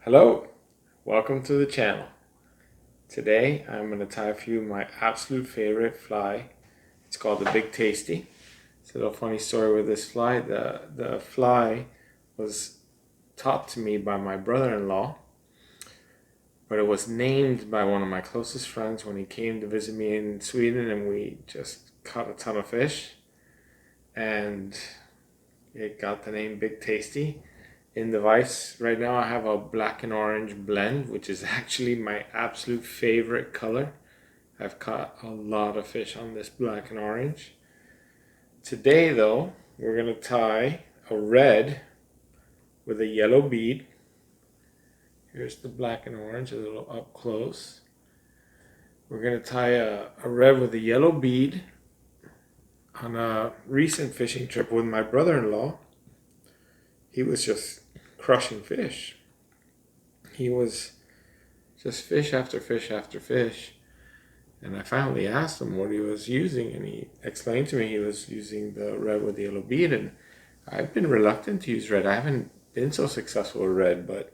Hello, welcome to the channel. Today I'm going to tie a few of my absolute favorite fly. It's called the Big Tasty. It's a little funny story with this fly. The fly was taught to me by my brother-in-law, but it was named by one of my closest friends when he came to visit me in Sweden, and we just caught a ton of fish, and it got the name Big Tasty. In the vise right now I have a black and orange blend, which is actually my absolute favorite color. I've caught a lot of fish on this black and orange. Today though, we're going to tie a red with a yellow bead. Here's the black and orange, a little up close. We're going to tie a red with a yellow bead on a recent fishing trip with my brother-in-law. He was just crushing fish. He was just fish after fish after fish. And I finally asked him what he was using, and he explained to me he was using the red with the yellow bead. And I've been reluctant to use red. I haven't been so successful with red, but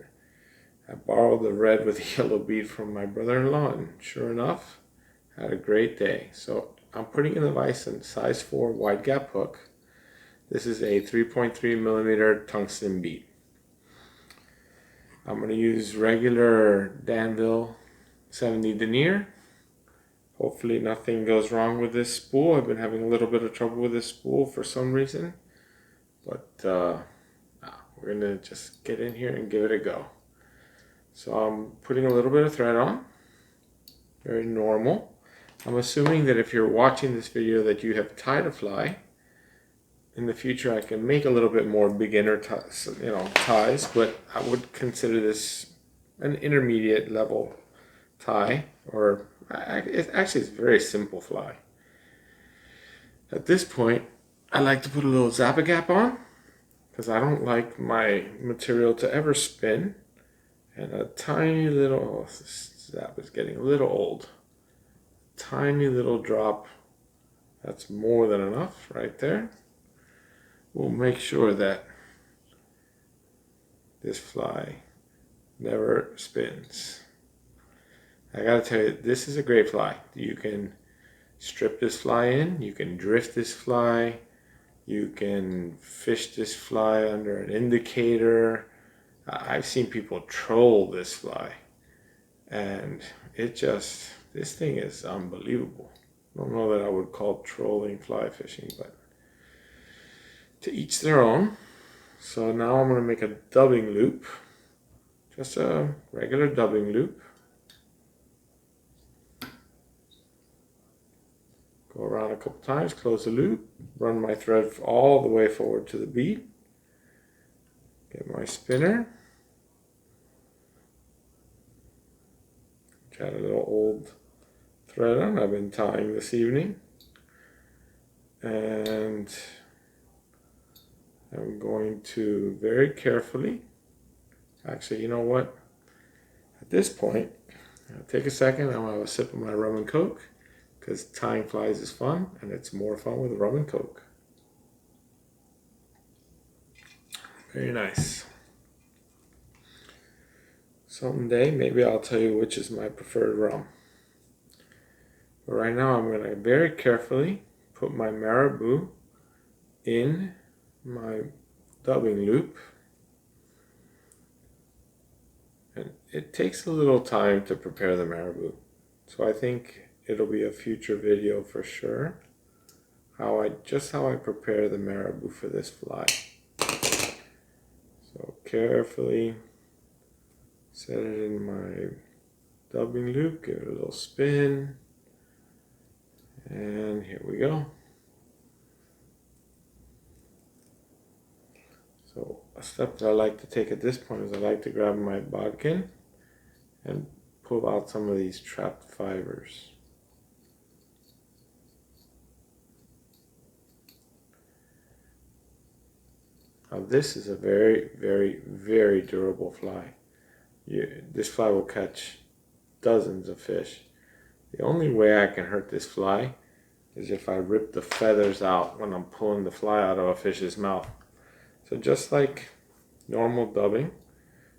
I borrowed the red with the yellow bead from my brother-in-law, and sure enough, had a great day. So I'm putting in the vise a size 4 wide gap hook. This is a 3.3 millimeter tungsten bead. I'm going to use regular Danville 70 denier. Hopefully nothing goes wrong with this spool. I've been having a little bit of trouble with this spool for some reason. But we're going to just get in here and give it a go. So I'm putting a little bit of thread on. Very normal. I'm assuming that if you're watching this video that you have tied a fly. In the future I can make a little bit more beginner ties, but I would consider this an intermediate level tie, or it's a very simple fly. At this point I like to put a little Zap-A-Gap on, because I don't like my material to ever spin, and a tiny little, this zap is getting a little old, tiny little drop, that's more than enough right there. We'll make sure that this fly never spins. I gotta tell you, this is a great fly. You can strip this fly in, you can drift this fly, you can fish this fly under an indicator. I've seen people troll this fly, and this thing is unbelievable. I don't know that I would call trolling fly fishing, but to each their own. So now I'm going to make a dubbing loop, just a regular dubbing loop. Go around a couple times, close the loop, run my thread all the way forward to the bead, get my spinner, which had a little old thread on I've been tying this evening, and I'm going to very carefully, actually, you know what? At this point, I'll take a second, I'm going to have a sip of my rum and coke, because tying flies is fun, and it's more fun with rum and coke. Very nice. Someday, maybe I'll tell you which is my preferred rum. But right now, I'm going to very carefully put my marabou in my dubbing loop, and it takes a little time to prepare the marabou, so I think it'll be a future video for sure, how I prepare the marabou for this fly. So carefully set it in my dubbing loop, give it a little spin, and here we go. So a step that I like to take at this point is I like to grab my bodkin and pull out some of these trapped fibers. Now this is a very, very, very durable fly. This fly will catch dozens of fish. The only way I can hurt this fly is if I rip the feathers out when I'm pulling the fly out of a fish's mouth. So just like normal dubbing,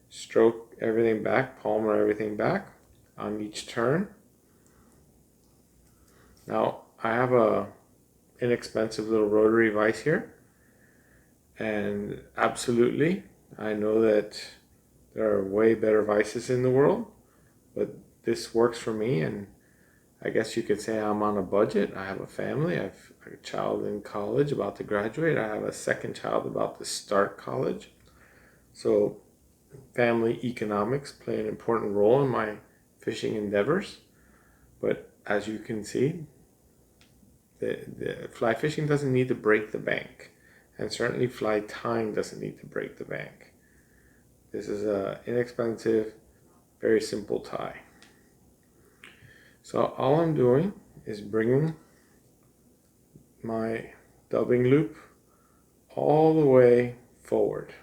stroke everything back, palmer everything back on each turn. Now I have a inexpensive little rotary vise here, and absolutely I know that there are way better vices in the world, but this works for me, and I guess you could say I'm on a budget. I have a family. I have a child in college about to graduate. I have a second child about to start college. So family economics play an important role in my fishing endeavors. But as you can see, the fly fishing doesn't need to break the bank. And certainly fly tying doesn't need to break the bank. This is an inexpensive, very simple tie. So all I'm doing is bringing my dubbing loop all the way forward.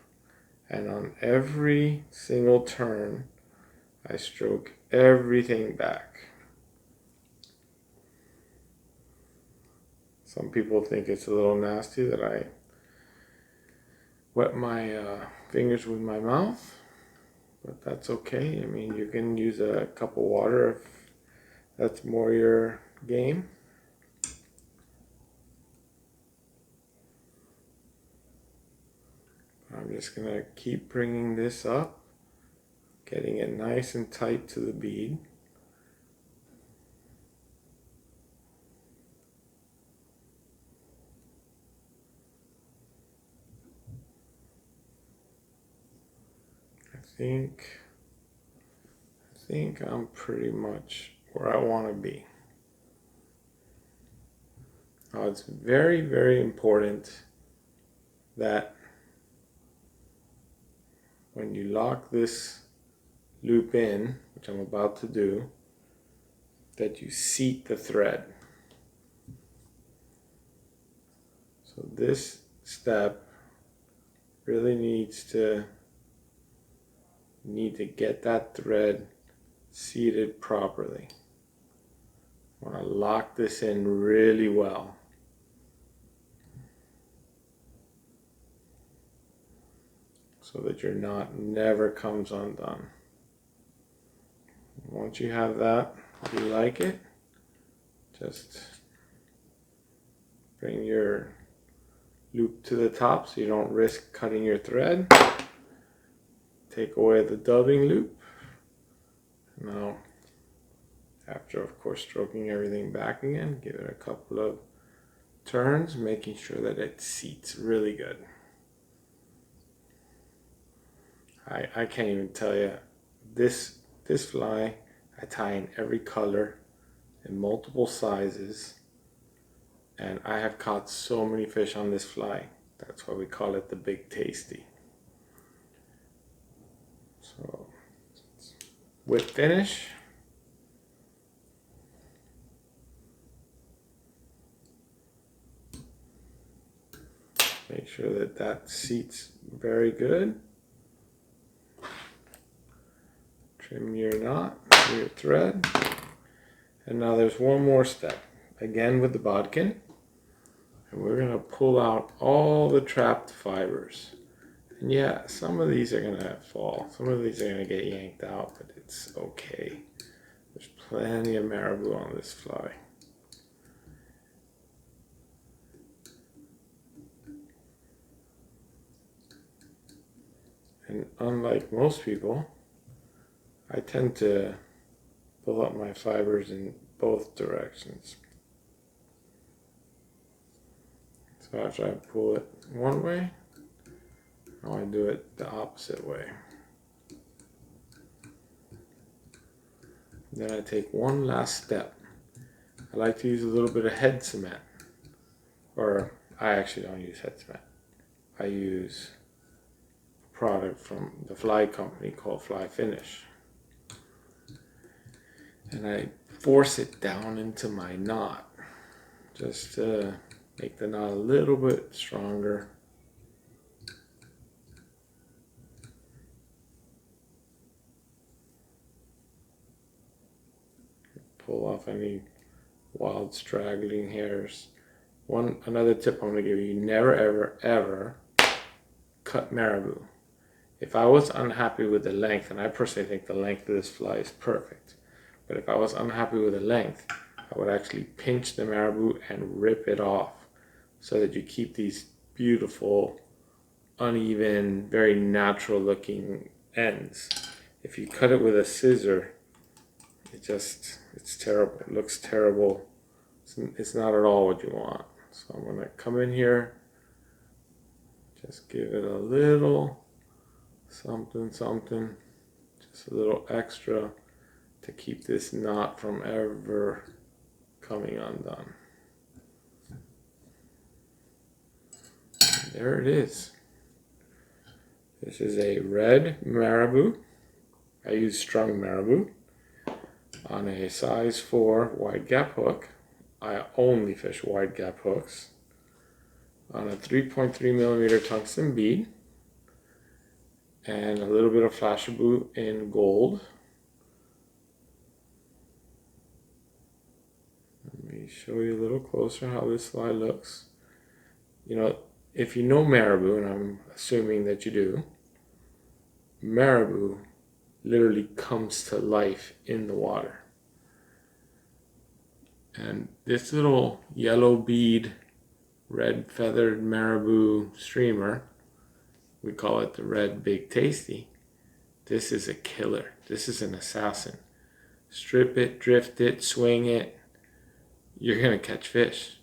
And on every single turn, I stroke everything back. Some people think it's a little nasty that I wet my fingers with my mouth, but that's okay. I mean, you can use a cup of water if that's more your game. I'm just going to keep bringing this up, getting it nice and tight to the bead. I think I'm pretty much where I want to be. Now it's very, very important that when you lock this loop in, which I'm about to do, that you seat the thread. So this step really needs to get that thread seated properly. I want to lock this in really well. So that your knot never comes undone. Once you have that, if you like it, just bring your loop to the top so you don't risk cutting your thread. Take away the dubbing loop. Now, after of course stroking everything back again, give it a couple of turns, making sure that it seats really good. I can't even tell you, this fly I tie in every color in multiple sizes, and I have caught so many fish on this fly. That's why we call it the Big Tasty. So with finish, make sure that that seats very good. Trim your knot, your thread. And now there's one more step, again with the bodkin. And we're gonna pull out all the trapped fibers. And yeah, some of these are gonna fall. Some of these are gonna get yanked out, but it's okay. There's plenty of marabou on this fly. And unlike most people, I tend to pull up my fibers in both directions. So after I pull it one way, now I do it the opposite way. Then I take one last step. I like to use a little bit of head cement, or I actually don't use head cement. I use a product from the fly company called Fly Finish. And I force it down into my knot, just to make the knot a little bit stronger. Pull off any wild straggling hairs. Another tip I'm going to give you: never ever ever cut marabou. If I was unhappy with the length, and I personally think the length of this fly is perfect, but if I was unhappy with the length, I would actually pinch the marabou and rip it off so that you keep these beautiful, uneven, very natural looking ends. If you cut it with a scissor, it's terrible. It looks terrible. It's not at all what you want. So I'm gonna come in here, just give it a little something, just a little extra to keep this knot from ever coming undone. And there it is. This is a red marabou. I use Strung Marabou on a size 4 wide gap hook. I only fish wide gap hooks on a 3.3 millimeter tungsten bead and a little bit of Flashabou in gold. Let me show you a little closer how this fly looks. You know, if you know marabou, and I'm assuming that you do, marabou literally comes to life in the water. And this little yellow bead, red feathered marabou streamer, we call it the Red Big Tasty. This is a killer. This is an assassin. Strip it, drift it, swing it. You're gonna catch fish.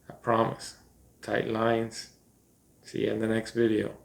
I promise. Tight lines. See you in the next video.